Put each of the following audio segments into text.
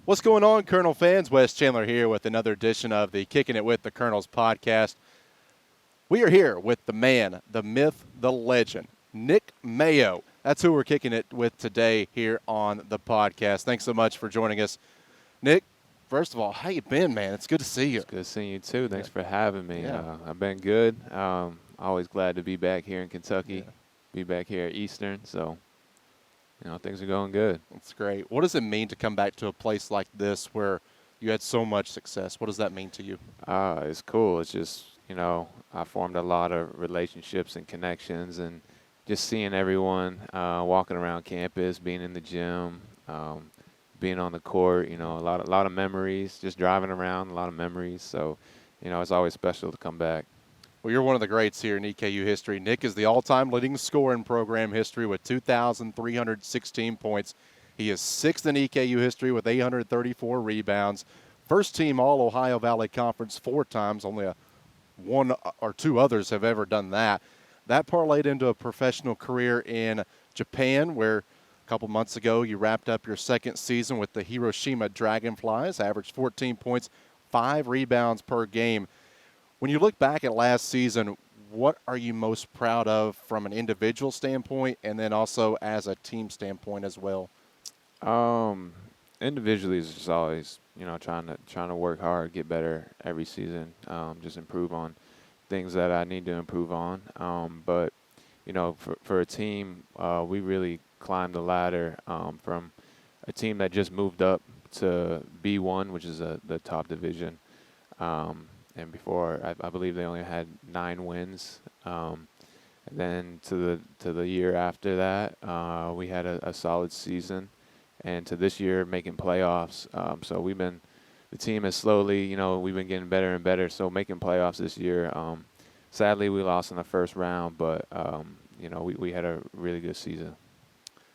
What's going on, Colonel fans? Wes Chandler here with another edition of the Kicking It with the Colonels podcast. We are here with the man, the myth, the legend, Nick Mayo. That's who we're kicking it with today here on the podcast. Thanks so much for joining us. Nick, first of all, how you been, man? It's good to see you. It's good seeing you, too. Thanks for having me. Yeah. I've been good. Always glad to be back here in Kentucky, be back here at Eastern. So, things are going good. It's great. What does it mean to come back to a place like this where you had so much success? What does that mean to you? It's cool. It's just, I formed a lot of relationships and connections, and just seeing everyone walking around campus, being in the gym, being on the court, a lot of memories, just driving around, a lot of memories. So, it's always special to come back. Well, you're one of the greats here in EKU history. Nick is the all-time leading scorer in program history with 2,316 points. He is sixth in EKU history with 834 rebounds. First team All-Ohio Valley Conference 4 times. Only one or two others have ever done that. That parlayed into a professional career in Japan, where a couple months ago you wrapped up your second season with the Hiroshima Dragonflies, averaged 14 points, 5 rebounds per game. When you look back at last season, what are you most proud of from an individual standpoint and then also as a team standpoint as well? Individually is just always, trying to work hard, get better every season, just improve on things that I need to improve on. But for a team, we really climbed the ladder from a team that just moved up to B1, which is the top division. And before, I believe they only had 9 wins. And then to the year after that, we had a solid season. And to this year, making playoffs. So the team is slowly, we've been getting better and better. So making playoffs this year. Sadly, we lost in the first round, but, we had a really good season.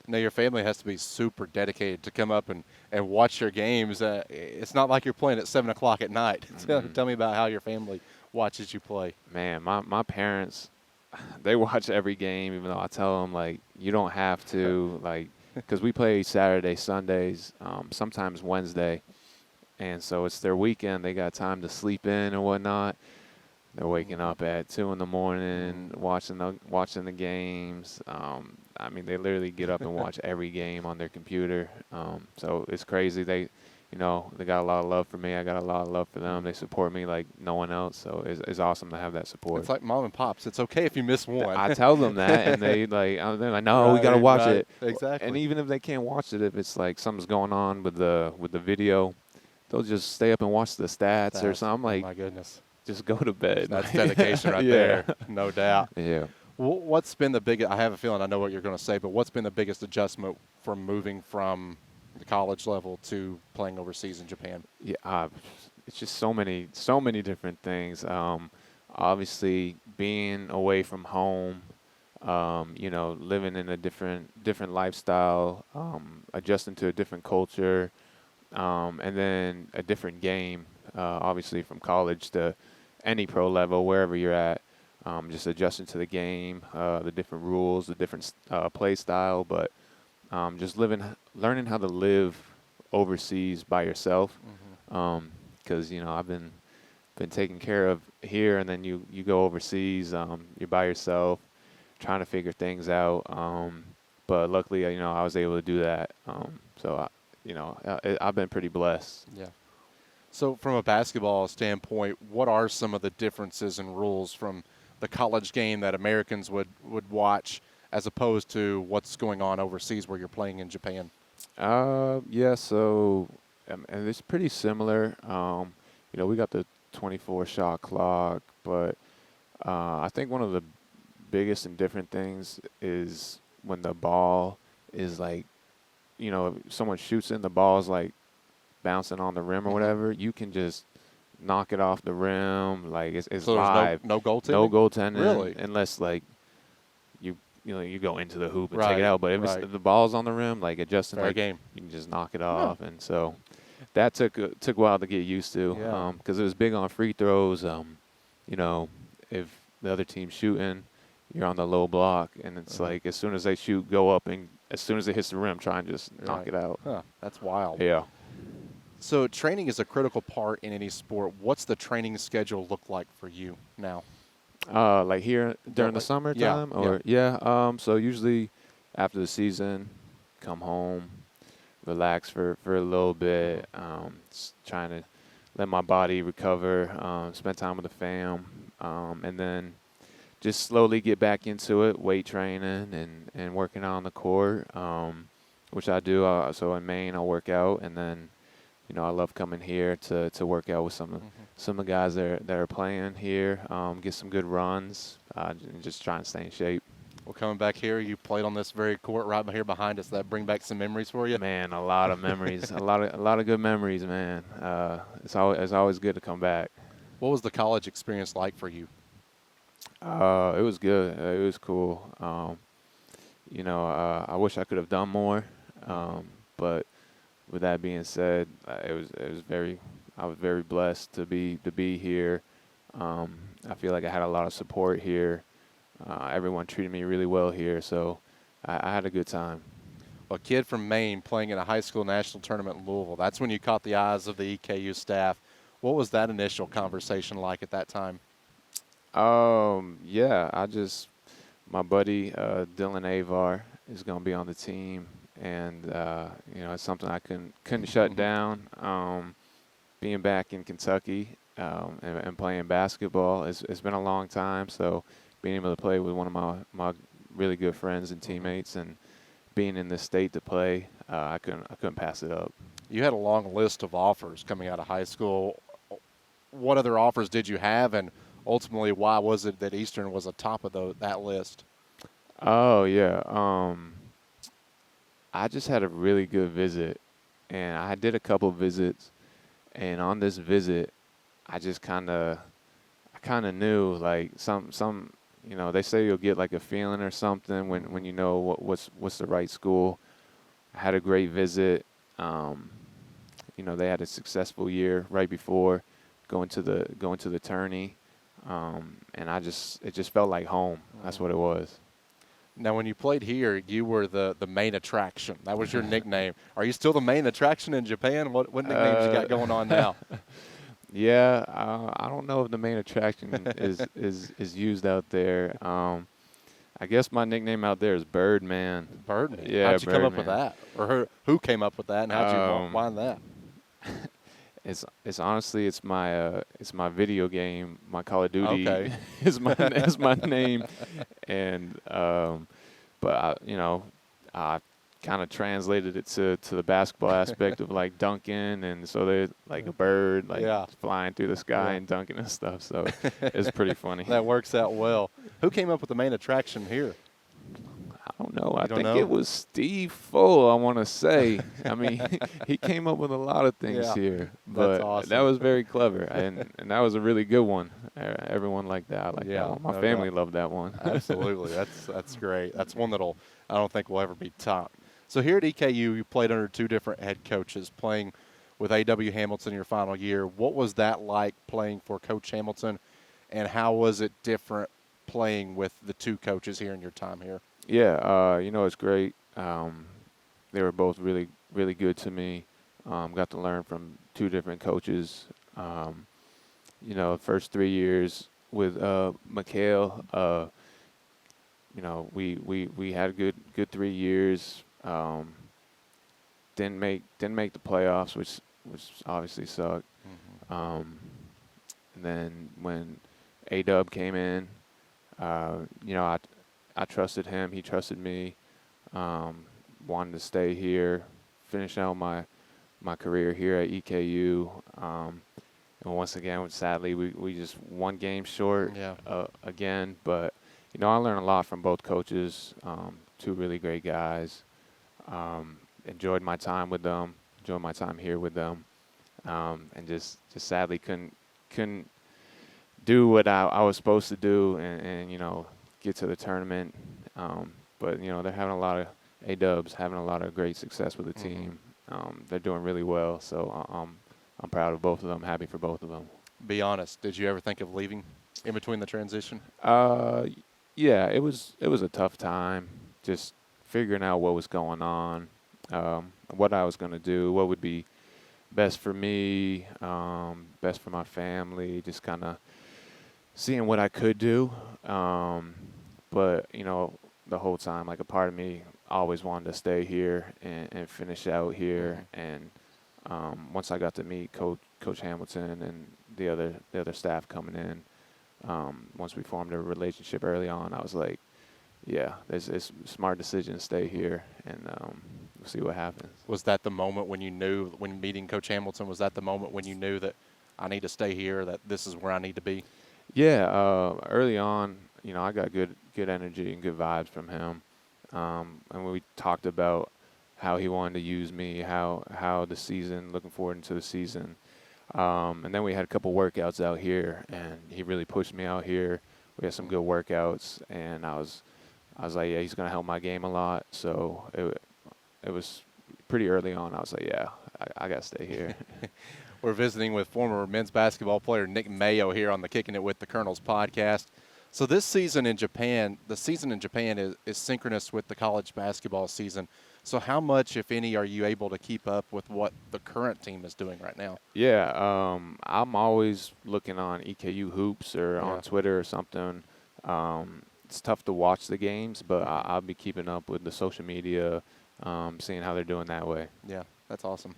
Now, your family has to be super dedicated to come up and watch your games. It's not like you're playing at 7 o'clock at night. Mm-hmm. Tell me about how your family watches you play. Man, my parents, they watch every game, even though I tell them, you don't have to, because we play Saturday, Sundays, sometimes Wednesday. And so it's their weekend. They got time to sleep in and whatnot. They're waking up at 2 in the morning, watching the games. They literally get up and watch every game on their computer. So it's crazy. They got a lot of love for me. I got a lot of love for them. They support me like no one else. So it's awesome to have that support. It's like mom and pops. It's okay if you miss one. I tell them that, and they're like, no, we got to watch it. Exactly. And even if they can't watch it, if it's like something's going on with the video, they'll just stay up and watch the stats or something. Oh my goodness. Just go to bed. That's dedication right there, no doubt. Yeah. What's been the biggest? I have a feeling I know what you're going to say, but what's been the biggest adjustment from moving from the college level to playing overseas in Japan? Yeah, it's just so many different things. Obviously, being away from home, living in a different lifestyle, adjusting to a different culture, and then a different game. Obviously, from college to any pro level, wherever you're at, just adjusting to the game, the different rules, the different play style, but just learning how to live overseas by yourself. Because I've been taken care of here, and then you go overseas, you're by yourself, trying to figure things out. But luckily, I was able to do that. I've been pretty blessed. Yeah. So from a basketball standpoint, what are some of the differences and rules from the college game that Americans would watch as opposed to what's going on overseas where you're playing in Japan? Yeah, so and it's pretty similar. We got the 24-shot clock, but I think one of the biggest and different things is when the ball is if someone shoots in, the ball's bouncing on the rim or whatever, you can just knock it off the rim. It's so live. No goaltending? No goaltending. Really? Unless you go into the hoop and Right, take it out. But if the ball's on the rim, adjusting, fair game. you can just knock it off. And so that took a while to get used to. Yeah. Because it was big on free throws. If the other team's shooting, you're on the low block, and it's as soon as they shoot, go up, and as soon as it hits the rim, try and just knock it out. Huh, that's wild. Yeah. So training is a critical part in any sport. What's the training schedule look like for you now? Like here during the Yeah, summertime, yeah. or yeah. So usually after the season, come home, relax for a little bit, trying to let my body recover, spend time with the fam, and then just slowly get back into it, weight training and working out on the court, which I do. So in Maine, I'll work out, and then I love coming here to work out with some of the guys that are playing here, get some good runs, and just try and stay in shape. Well, coming back here, you played on this very court right here behind us. That bring back some memories for you? Man, a lot of memories, a lot of good memories, man. It's always good to come back. What was the college experience like for you? It was good. It was cool. I wish I could have done more, but with that being said, it was very. I was very blessed to be here. I feel like I had a lot of support here. Everyone treated me really well here, so I had a good time. A kid from Maine playing in a high school national tournament in Louisville. That's when you caught the eyes of the EKU staff. What was that initial conversation like at that time? Yeah, my buddy Dylan Avar is gonna be on the team, and it's something I couldn't shut down. Being back in Kentucky and playing basketball, it's been a long time, so being able to play with one of my really good friends and teammates, and being in this state to play, I couldn't pass it up. You had a long list of offers coming out of high school. What other offers did you have, and ultimately, why was it that Eastern was atop of that list? Oh yeah, I just had a really good visit, and I did a couple visits, and on this visit, I kind of knew, like, they say you'll get like a feeling or something when you know what's the right school. I had a great visit. They had a successful year right before going to the tourney, and it just felt like home. That's what it was. Now, when you played here, you were the main attraction. That was your nickname. Are you still the main attraction in Japan? What nicknames you got going on now? Yeah, I don't know if the main attraction is used out there. I guess my nickname out there is Birdman. Birdman. Yeah, how'd you come up Birdman. with that, or who came up with that, and how'd you find that? It's honestly it's my video game, my Call of Duty Okay. is my name, and but I kind of translated it to the basketball aspect of like dunking, and so they're like a bird like Yeah. flying through the sky Yeah. and dunking and stuff. So it's pretty funny. That works out well. Who came up with the main attraction here? I don't know. I don't think know? it was Steve Full, I want to say. I mean, he came up with a lot of things Yeah. here, That's but awesome. that was very clever, and that was a really good one. Everyone liked that. I like Yeah, that one. My no family doubt. loved that one. Absolutely. That's great. That's one I don't think will ever be topped. So here at EKU, you played under two different head coaches, playing with A.W. Hamilton your final year. What was that like playing for Coach Hamilton, and how was it different playing with the two coaches here in your time here? Yeah, it's great. They were both really, really good to me. Got to learn from two different coaches. First 3 years with Mikhail, we had a good 3 years. Didn't make the playoffs, which obviously sucked. And then when A-Dub came in, I trusted him. He trusted me. Wanted to stay here, finish out my career here at EKU. And once again, sadly, we just one game short Yeah. again. But, I learned a lot from both coaches, two really great guys. Enjoyed my time with them, enjoyed my time here with them. And just sadly couldn't do what I was supposed to do and get to the tournament. But, they're having a lot of A-Dubs, having a lot of great success with the team. They're doing really well, so I'm proud of both of them, happy for both of them. Be honest, did you ever think of leaving in between the transition? Yeah, it was a tough time, just figuring out what was going on, what I was going to do, what would be best for me, best for my family, just kind of seeing what I could do. But, the whole time, like a part of me always wanted to stay here and finish out here. And once I got to meet Coach Hamilton and the other staff coming in, once we formed a relationship early on, I was like, yeah, it's a smart decision to stay here, and we'll see what happens. Was that the moment when you knew, when meeting Coach Hamilton, was that the moment when you knew that I need to stay here, that this is where I need to be? Yeah, early on, I got good energy and good vibes from him, and we talked about how he wanted to use me, how the season, looking forward into the season, and then we had a couple workouts out here, and he really pushed me out here. We had some good workouts, and I was like, yeah, he's gonna help my game a lot. So it was pretty early on. I was like, yeah, I gotta stay here. We're visiting with former men's basketball player Nick Mayo here on the Kicking It with the Colonels podcast. So this season in Japan, the season in Japan is synchronous with the college basketball season. So how much, if any, are you able to keep up with what the current team is doing right now? Yeah, I'm always looking on EKU Hoops or on Twitter or something. It's tough to watch the games, but I'll be keeping up with the social media, seeing how they're doing that way. Yeah, that's awesome.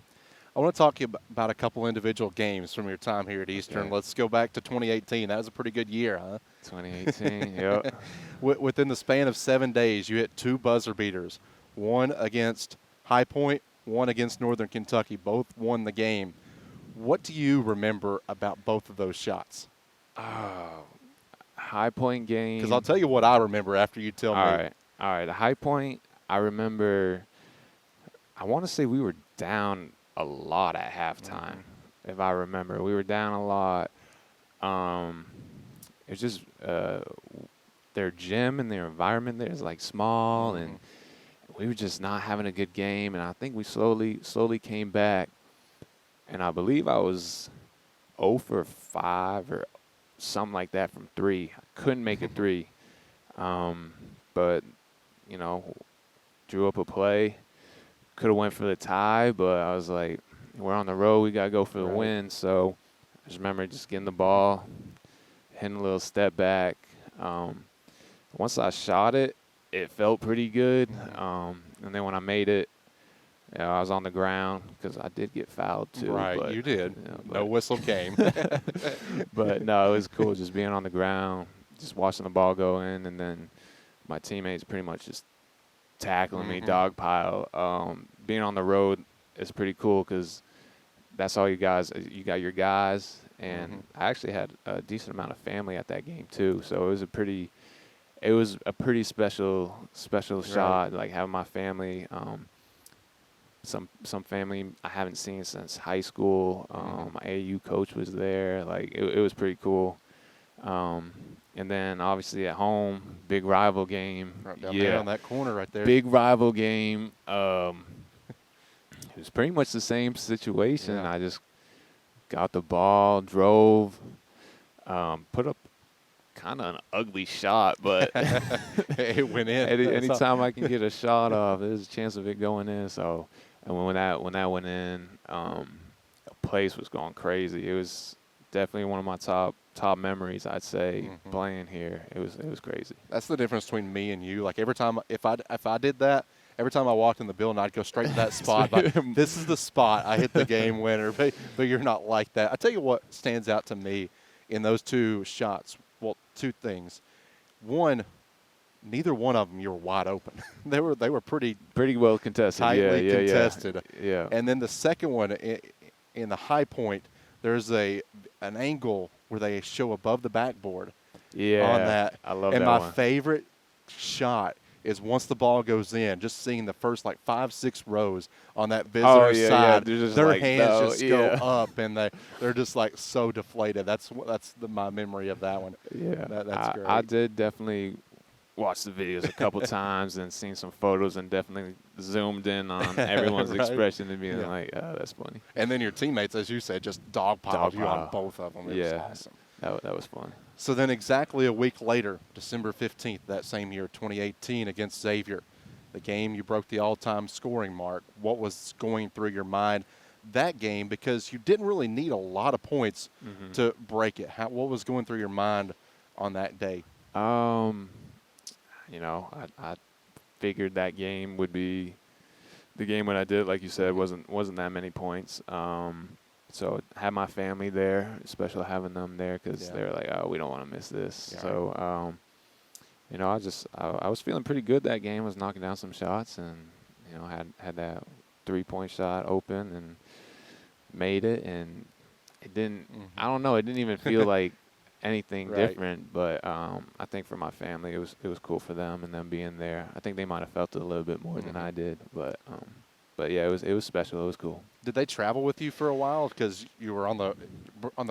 I want to talk to you about a couple individual games from your time here at Eastern. Okay. Let's go back to 2018. That was a pretty good year, huh? 2018, yep. Within the span of 7 days, you hit 2 buzzer beaters, one against High Point, one against Northern Kentucky. Both won the game. What do you remember about both of those shots? High Point game. Because I'll tell you what I remember after you tell me. All right. The High Point, I remember, I want to say we were down a lot at halftime, if I remember. We were down a lot. It's just their gym and their environment there is like small, and we were just not having a good game. And I think we slowly came back, and I believe I was 0 for 5 or something like that from 3. I couldn't make a 3, but drew up a play. Could have went for the tie, but I was like, we're on the road. We got to go for the win. So I just remember just getting the ball, hitting a little step back. Once I shot it, it felt pretty good. And then when I made it, I was on the ground because I did get fouled too. Right, but, you did. No whistle came. But no, it was cool just being on the ground, just watching the ball go in, and then my teammates pretty much just tackling me, dog pile. Being on the road is pretty cool because that's all you guys. You got your guys, and I actually had a decent amount of family at that game too. So it was a pretty special shot. Like having my family, some family I haven't seen since high school. My AAU coach was there. Like it was pretty cool. And then obviously at home, big rival game. Right down there on that corner right there. Big rival game. It was pretty much the same situation. Yeah. I just got the ball, drove, put up kind of an ugly shot, but it went in. Anytime I can get a shot off, there's a chance of it going in. So, and when that went in, the place was going crazy. It was definitely one of my top memories, I'd say, playing here. It was crazy. That's the difference between me and you. Like every time, if I did that, every time I walked in the building, I'd go straight to that spot. Like, this is the spot. I hit the game winner. But you're not like that. I tell you what stands out to me in those 2 shots. Well, 2 things. One, neither one of them you were wide open. they were pretty well contested. Tightly contested. Yeah. And then the second one in the High Point, there's an angle where they show above the backboard. Yeah. On that. I love and that my one. favorite shot is once the ball goes in, just seeing the first 5-6 rows on that visitor side, their like, hands go up, and they're just like so deflated. That's my memory of that one. Yeah, that's great. I did definitely watch the videos a couple times and seen some photos and definitely zoomed in on everyone's expression and being like, oh, that's funny. And then your teammates, as you said, just dogpiled you on both of them. It was awesome. That was fun. So then exactly a week later, December 15th, that same year, 2018, against Xavier, the game you broke the all-time scoring mark. What was going through your mind that game because you didn't really need a lot of points Mm-hmm. to break it. What was going through your mind on that day? Um, I figured that game would be the game when I did, like you said, wasn't that many points. So had my family there, especially having them there because they're like, oh, we don't want to miss this. Yeah. So, I was feeling pretty good that game. I was knocking down some shots and, had that 3-point shot open and made it. And it didn't, I don't know, it didn't even feel like anything different. But I think for my family, it was cool for them and them being there. I think they might have felt it a little bit more than I did. But yeah, it was special. It was cool. Did they travel with you for a while because you were on the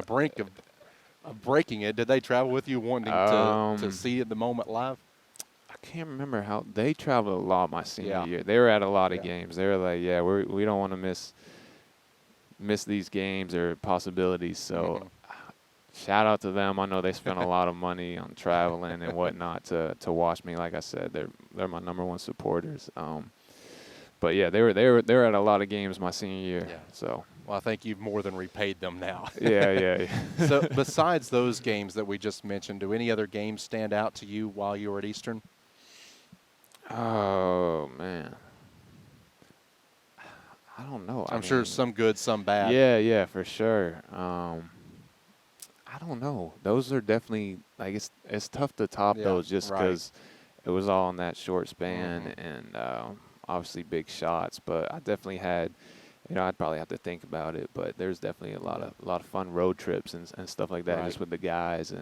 brink of breaking it? Did they travel with you wanting to see it the moment live? I can't remember how they traveled a lot my senior year. They were at a lot of games. They were like, we don't want to miss these games or possibilities. So shout out to them. I know they spent a lot of money on traveling and whatnot to watch me. Like I said, they're my number one supporters. But yeah, they were at a lot of games my senior year. Yeah. So. Well, I think you've more than repaid them now. Yeah. So besides those games that we just mentioned, do any other games stand out to you while you were at Eastern? Oh, man. I don't know. I'm sure some good, some bad. Yeah, for sure. I don't know. Those are definitely, like, it's tough to top those just because it was all in that short span and obviously big shots. But I definitely had, I'd probably have to think about it. But there's definitely a lot of fun road trips and stuff like that just with the guys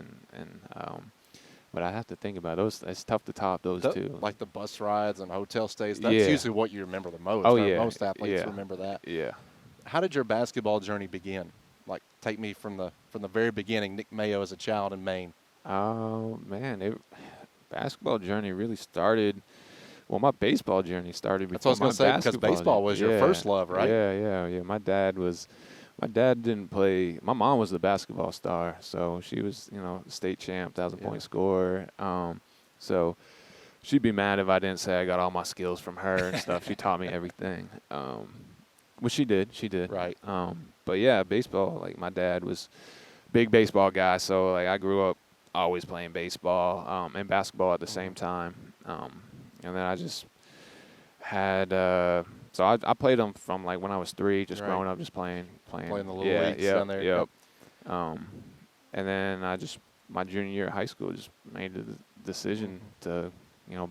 but I have to think about those. It's tough to top those two. Like the bus rides and hotel stays. That's usually what you remember the most. Oh, yeah. Most athletes remember that. Yeah. How did your basketball journey begin? Like, take me from the very beginning, Nick Mayo as a child in Maine. Oh, man. Basketball journey really started. Well, my baseball journey started before. That's what I was going to say, because baseball was your first love, right? Yeah. My dad didn't play. My mom was the basketball star, so she was, state champ, 1,000-point scorer. So she'd be mad if I didn't say I got all my skills from her and stuff. She taught me everything, which she did. Right. But yeah, baseball. Like my dad was a big baseball guy, so like I grew up always playing baseball and basketball at the same time. And then I just had. So I played them from like when I was 3, just growing up, just playing the little leagues down there. Yep. And then my junior year of high school, just made the decision to,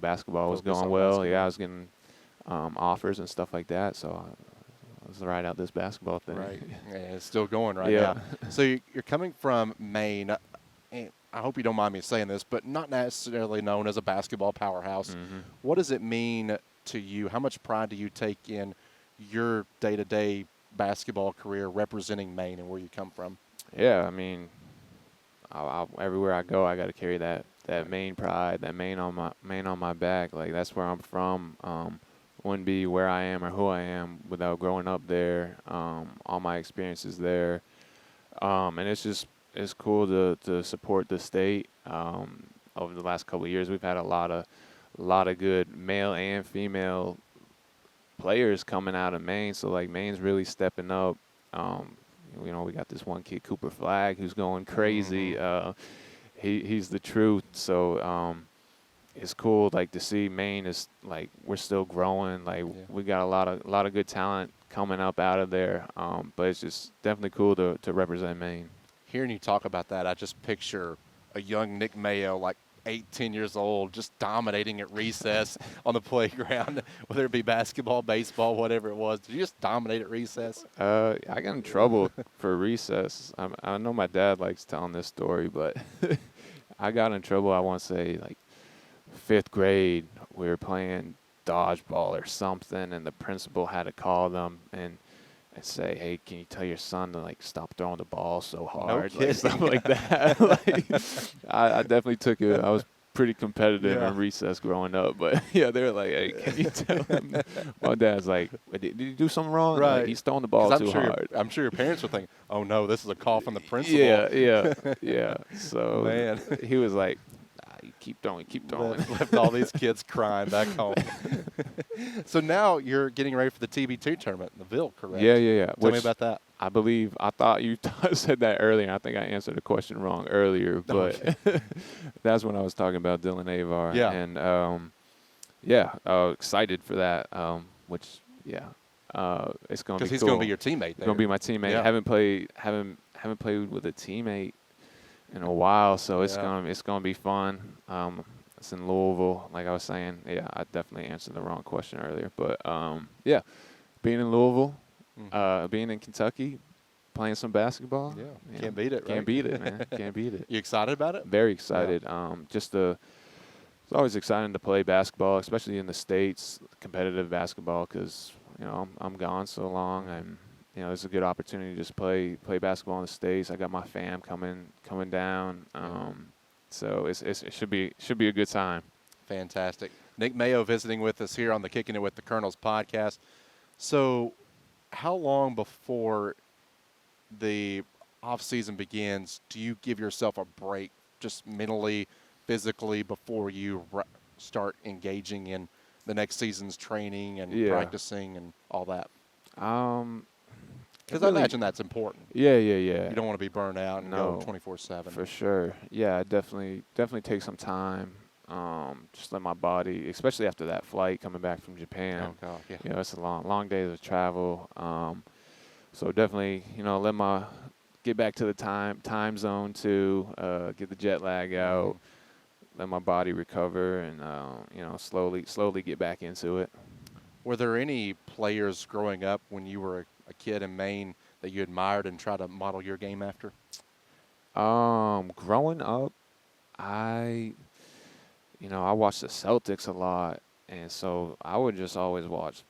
basketball was going well. Basketball. Yeah, I was getting offers and stuff like that. So I was right out this basketball thing. Right. Yeah, it's still going right now. So you're coming from Maine. And I hope you don't mind me saying this, but not necessarily known as a basketball powerhouse. What does it mean to you? How much pride do you take in your day-to-day basketball career representing Maine and where you come from? Yeah, I mean, everywhere I go, I got to carry that Maine pride, that Maine on my back. Like that's where I'm from. Wouldn't be where I am or who I am without growing up there. All my experiences there, and it's cool to support the state. Over the last couple of years, we've had a lot of good male and female players coming out of Maine. So like Maine's really stepping up. We got this one kid, Cooper Flagg, who's going crazy. He's the truth. So it's cool like to see Maine is like we're still growing. Like we got a lot of good talent coming up out of there. But it's just definitely cool to represent Maine. Hearing you talk about that, I just picture a young Nick Mayo, like 18 years old, just dominating at recess on the playground, whether it be basketball, baseball, whatever it was. Did you just dominate at recess? I got in trouble for recess. I know my dad likes telling this story, but I got in trouble, I want to say, like 5th grade. We were playing dodgeball or something, and the principal had to call them and say, hey, can you tell your son to, like, stop throwing the ball so hard? No kidding. Like, stuff like that. I definitely took it. I was pretty competitive in recess growing up. But, yeah, they were like, hey, can you tell him? My dad's like, did you do something wrong? Right. Like, he's throwing the ball too hard. I'm sure your parents were thinking, oh, no, this is a call from the principal. Yeah. So Man. he was like, you keep throwing. Left all these kids crying back home. So now you're getting ready for the TB2 tournament in the Ville, correct? Yeah. Tell me about that. I thought you said that earlier. I think I answered the question wrong earlier, but that's when I was talking about Dylan Avar. Yeah. And excited for that. It's gonna be Because cool. he's going to be your teammate there. He's gonna be my teammate. Yeah. Haven't played with a teammate in a while, so it's gonna be fun. It's in Louisville, like I was saying. Yeah, I definitely answered the wrong question earlier, but being in Louisville, being in Kentucky, playing some basketball. Yeah, can't beat it, right? Can't beat it, man. Can't beat it. You excited about it? Very excited. It's always exciting to play basketball, especially in the States, competitive basketball, because I'm gone so long, and it's a good opportunity to just play basketball in the States. I got my fam coming down, so it should be a good time. Fantastic. Nick Mayo visiting with us here on the Kickin' It with the Colonels podcast. So, how long before the off season begins do you give yourself a break, just mentally, physically, before you start engaging in the next season's training and practicing and all that? Because I imagine that's important. Yeah. You don't want to be burned out and go 24/7. For sure. Yeah, definitely take some time. Just let my body, especially after that flight coming back from Japan. Oh God, yeah. It's a long days of travel. So definitely, get back to the time zone too. Get the jet lag out. Let my body recover, and slowly get back into it. Were there any players growing up when you were a kid in Maine that you admired and tried to model your game after? Growing up, I watched the Celtics a lot, and so I would just always watch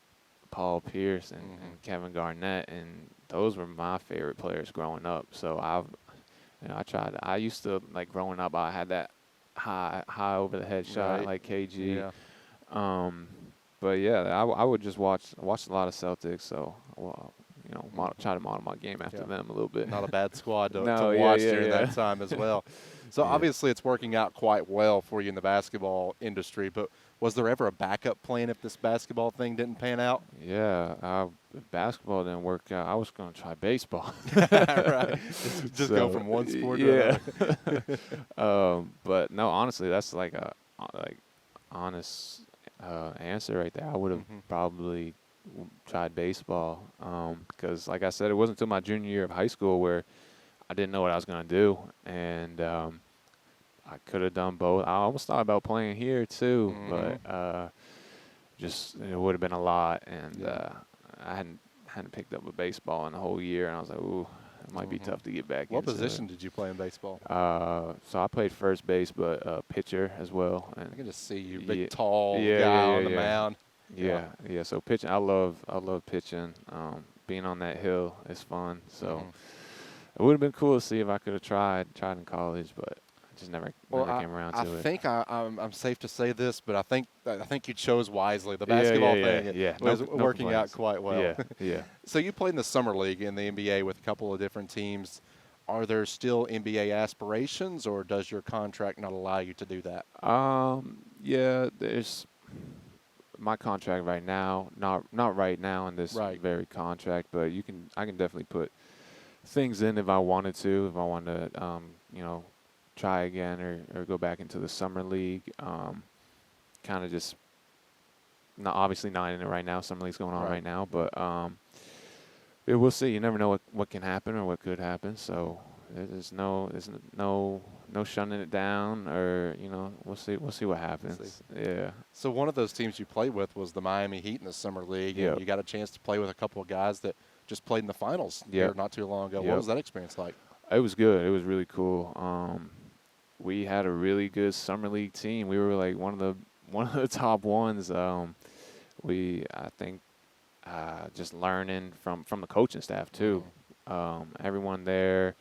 Paul Pierce and Kevin Garnett, and those were my favorite players growing up. So I used to, like, growing up, I had that high over the head shot like KG. Yeah. But yeah, I would just watch a lot of Celtics. So try to model my game after them a little bit. Not a bad squad to watch during that time as well. So obviously it's working out quite well for you in the basketball industry, but was there ever a backup plan if this basketball thing didn't pan out? Yeah, if basketball didn't work out, I was going to try baseball. Right. Just go from one sport to another. But no, honestly, that's like a honest answer right there. I would have probably tried baseball because, like I said, it wasn't until my junior year of high school where I didn't know what I was going to do, and I could have done both. I almost thought about playing here too, but just it would have been a lot, and I hadn't picked up a baseball in a whole year, and I was like, ooh, it might be tough to get back. What position did you play in baseball? So I played first base, but pitcher as well. And I can just see you, big, tall guy on the mound. Yeah. So pitching, I love pitching. Being on that hill is fun. So it would have been cool to see if I could have tried in college, but I just never came around to it. I think I'm safe to say this, but I think you chose wisely. The basketball thing was working out quite well. Yeah. So you played in the summer league in the NBA with a couple of different teams. Are there still NBA aspirations, or does your contract not allow you to do that? Yeah, there's my contract right now, not right now in this very contract, but I can definitely put things in if I wanted to. If I wanted to, try again or go back into the summer league, kind of just obviously not in it right now. Summer league's going on right now, but we'll see. You never know what can happen or what could happen. So there's no shunning it down, or we'll see what happens. Yeah. So one of those teams you played with was the Miami Heat in the summer league. Yep. And you got a chance to play with a couple of guys that just played in the finals here not too long ago. What was that experience like? It was good. It was really cool. We had a really good summer league team. We were like one of the top ones. I think just learning from the coaching staff too. Everyone there,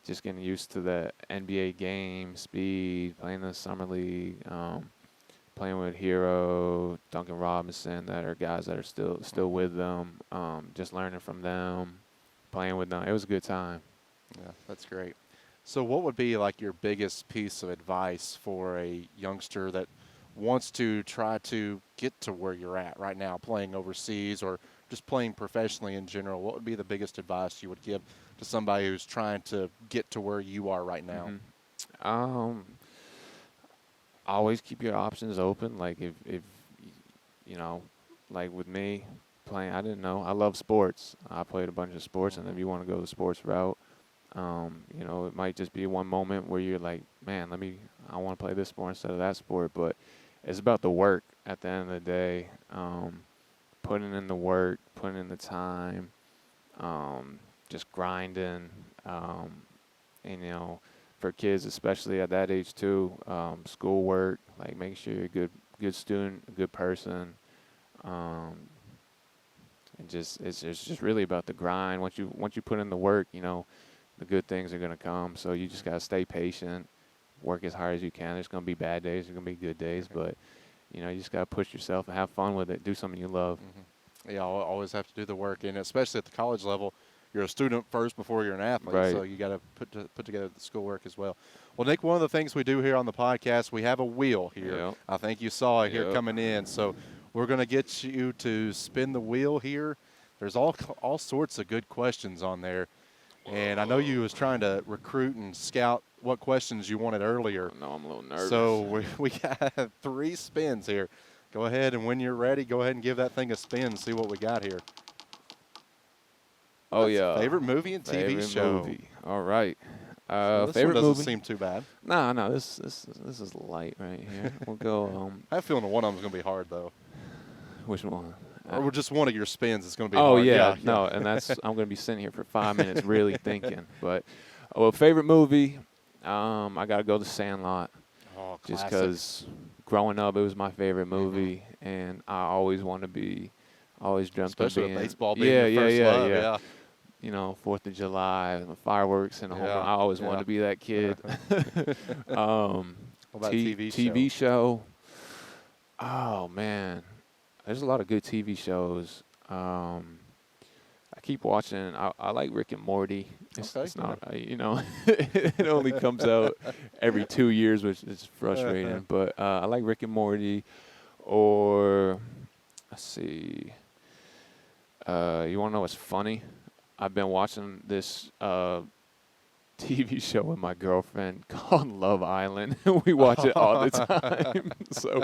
just getting used to the NBA game, speed, playing the summer league, playing with Hero, Duncan Robinson, that are guys that are still with them. Just learning from them, playing with them. It was a good time. Yeah, that's great. So what would be like your biggest piece of advice for a youngster that wants to try to get to where you're at right now, playing overseas or just playing professionally in general? What would be the biggest advice you would give to somebody who's trying to get to where you are right now? Um, always keep your options open. Like if you know, like with me playing, I didn't know I love sports. I played a bunch of sports, and if you want to go the sports route, you know, it might just be one moment where you're like, man, I want to play this sport instead of that sport. But it's about the work at the end of the day. Putting in the work, putting in the time, just grinding, and you know, for kids, especially at that age too, schoolwork, like make sure you're a good student, a good person, and it's just really about the grind. Once you put in the work, you know, the good things are gonna come. So you just gotta stay patient, work as hard as you can. There's gonna be bad days, there's gonna be good days, but you know, you just gotta push yourself and have fun with it. Do something you love. Yeah, always have to do the work, and especially at the college level, you're a student first before you're an athlete. Right. So you got to put together the schoolwork as well. Well, Nick, one of the things we do here on the podcast, we have a wheel here. Yep. I think you saw it here Yep. coming in. So we're going to get you to spin the wheel here. There's all sorts of good questions on there, and I know you was trying to recruit and scout what questions you wanted earlier. No, I'm a little nervous. So we got 3 spins here. Go ahead, and when you're ready, go ahead and give that thing a spin and see what we got here. Oh yeah. Favorite movie and TV Favorite show. movie. All right. So this Favorite one doesn't movie. seem too bad. No, this is light right here. We'll go. I have a feeling one of them's going to be hard, though. Which one? Or just one of your spins is going to be Oh hard. yeah, no, and that's I'm gonna be sitting here for 5 minutes really thinking. But favorite movie, I gotta go to Sandlot, Oh, just classic. because growing up it was my favorite movie, and I always dreamt Especially of being with baseball being your first love. Yeah. You know, 4th of July, the fireworks, and the whole. Yeah, I always yeah. wanted to be that kid. What about TV show? TV show. Oh man, there's a lot of good TV shows. I keep watching. I like Rick and Morty. It's not, you know, it only comes out every 2 years, which is frustrating. But I like Rick and Morty. Or let's see. You want to know what's funny? I've been watching this TV show with my girlfriend called Love Island. We watch it all the time. So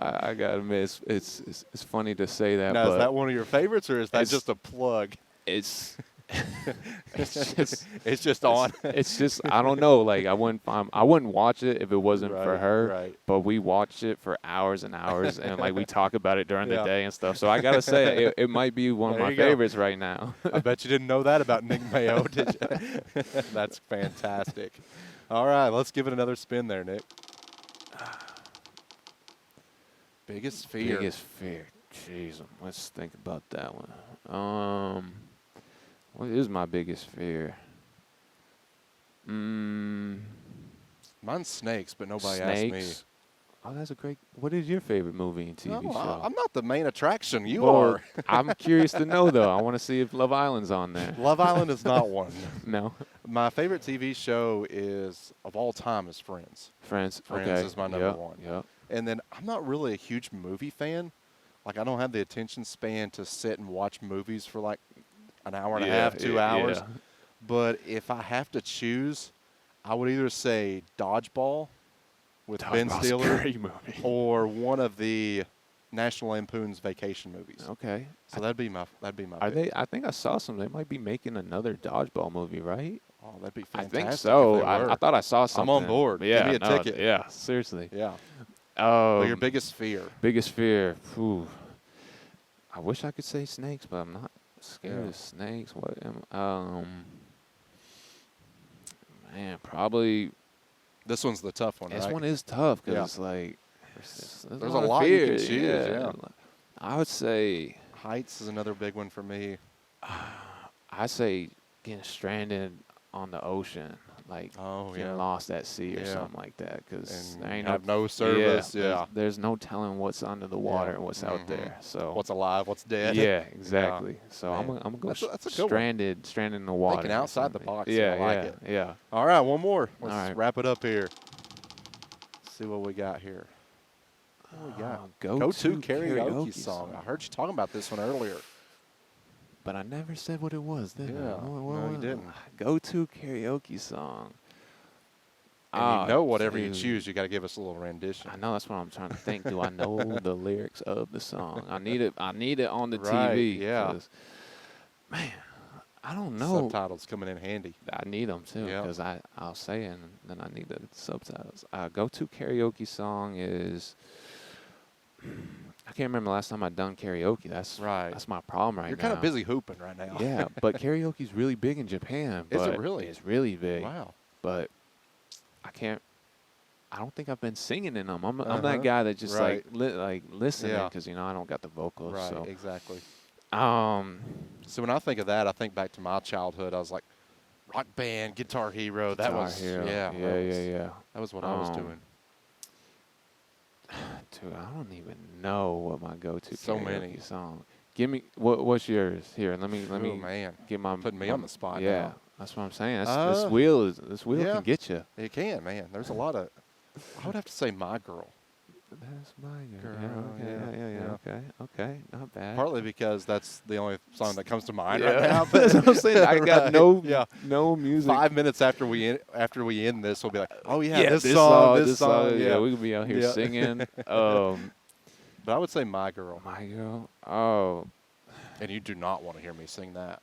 I gotta admit, it's funny to say that. Now, but is that one of your favorites, or is that just a plug? It's It's just on. It's just, I don't know. Like I wouldn't watch it if it wasn't for her. Right. But we watch it for hours and hours, and like we talk about it during the day and stuff. So I gotta say, it might be one of There my you go. favorites right now. I bet you didn't know that about Nick Mayo, did you? That's fantastic. All right, let's give it another spin there, Nick. Biggest fear. Biggest fear. Jeez, let's think about that one. What is my biggest fear? Mine's snakes, but nobody asked me. Snakes. Oh, that's a great. What is your favorite movie and TV No, show? I'm not the main attraction. You Well, are. I'm curious to know though. I want to see if Love Island's on there. Love Island is not one. No. My favorite TV show of all time is Friends. Friends. Friends Okay. is my number one. Yep. And then I'm not really a huge movie fan. Like, I don't have the attention span to sit and watch movies for like an hour and a half, 2 hours. Yeah. But if I have to choose, I would either say Dodgeball with Ben Dodgeball's a Stiller great movie. or one of the National Lampoon's vacation movies. Okay. So that'd be my Are pick. they? I think I saw some. They might be making another Dodgeball movie, right? Oh, that'd be I fantastic. think if so. they were. I thought I saw something. I'm on board. Yeah, Give me a no, ticket. Yeah, seriously. Yeah. Well, your biggest fear. Biggest fear. Ooh. I wish I could say snakes, but I'm not scared of snakes. What am man, probably This one's the tough one, this right? one is tough because Yeah. it's like There's a lot you can fear, choose, yeah. I would say Heights is another big one for me. I say getting stranded on the ocean, like Oh, getting yeah. lost at sea or Yeah. something like that, because And there ain't have no service. Yeah. there's no telling what's under the water Yeah. and what's out there. So What's alive, what's dead. yeah, Yeah. exactly. So I'm Man. gonna go That's a good one. stranded in the water. Thinking or outside the something. box. Yeah, I like yeah, it. yeah. All right, one more. All Let's right. wrap it up here. See what we got here. What we got? Go-to karaoke song. I heard you talking about this one earlier. But I never said what it was, did I? Yeah. No, you didn't. Go-to karaoke song. And you know whatever you dude. choose, you got to give us a little rendition. I know, that's what I'm trying to think. Do I know the lyrics of the song? I need it on the Right, TV. yeah. 'Cause, man, I don't know. Subtitles coming in handy. I need them too, Yeah. because I'll say it and then I need the subtitles. Go-to karaoke song is, I can't remember the last time I've done karaoke. That's Right. That's my problem right now. You're kind of busy hooping right now. Yeah, but karaoke's really big in Japan. Is it but really? It's really big. Wow. But I don't think I've been singing in them. I'm Uh-huh. that guy that just Right. like listening, Yeah. because I don't got the vocals. Right, So exactly. um, So when I think of that, I think back to my childhood. I was like, rock band, Guitar Hero. That Guitar was, Hero. yeah. yeah. That was what I was Um, doing. Dude, I don't even know what my go-to So karaoke many. song. Give me what's yours? Here, let me Oh, man. get my Putting me on the spot Yeah, now. that's what I'm saying. Uh, This wheel yeah. can get you. It can, man. There's a lot of, I would have to say My Girl. That's my girl. Girl, Yeah. Okay. Not bad. Partly because that's the only song that comes to mind Yeah. right now. That's what I'm saying. I got Yeah. no music. 5 minutes after we end this, we'll be like, oh yeah, this song. Yeah, we could be out here Yeah. singing. But I would say My Girl. My girl. Oh, And you do not want to hear me sing that.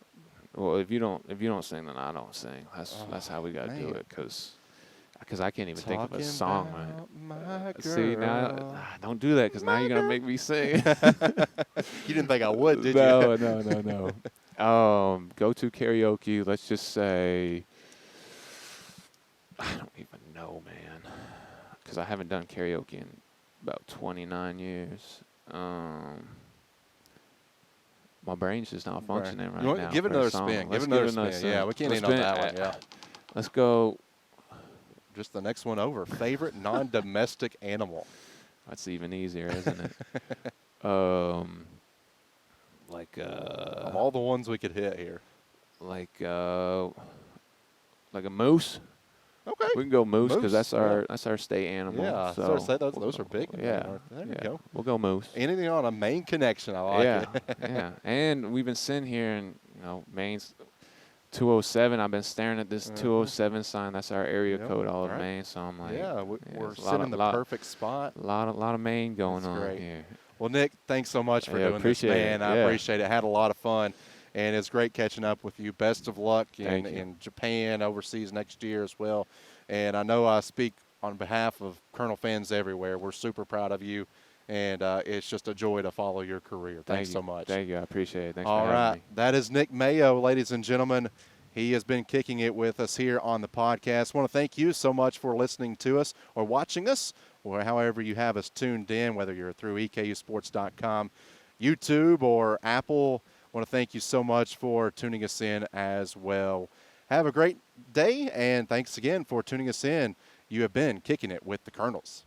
well, if you don't sing, then I don't sing. That's how we gotta do man. it, because I can't even think of a song. Right? About my girl. See, now, don't do that, because now you're gonna make me sing. You didn't think I would, did you? No. Go to karaoke. Let's just say, I don't even know, man, because I haven't done karaoke in about 29 years. My brain's just not functioning right You want- now. give it for a another song. spin. Let's Give it another spin. Yeah, we can't Let's end on spin- that one. Yeah. Let's go. Just the next one over. Favorite non-domestic animal. That's even easier, isn't it? Like Of all the ones we could hit here. like a moose. Okay. We can go moose, because Moose, that's our state animal. Yeah, so so those are big. Yeah, There you yeah. go. We'll go moose. Anything on a Maine connection, I like yeah, it. yeah. And we've been sitting here, and Maine's 207. I've been staring at this 207 sign. That's our area Yep, code, all of right. Maine. So I'm like, Yeah, we're there's a sitting in the perfect spot. lot of Maine going That's on great. here. Well, Nick, thanks so much for Yeah, doing this, appreciate man. it. I Yeah. appreciate it. Had a lot of fun, and it's great catching up with you. Best of luck Thank you. in Japan, overseas next year as well. And I know I speak on behalf of Colonel fans everywhere. We're super proud of you, and it's just a joy to follow your career. Thanks so much. Thank you. I appreciate it. Thanks All for having right. me. That is Nick Mayo, ladies and gentlemen. He has been kicking it with us here on the podcast. I want to thank you so much for listening to us or watching us, or however you have us tuned in, whether you're through EKUsports.com, YouTube, or Apple. I want to thank you so much for tuning us in as well. Have a great day, and thanks again for tuning us in. You have been kicking it with the Colonels.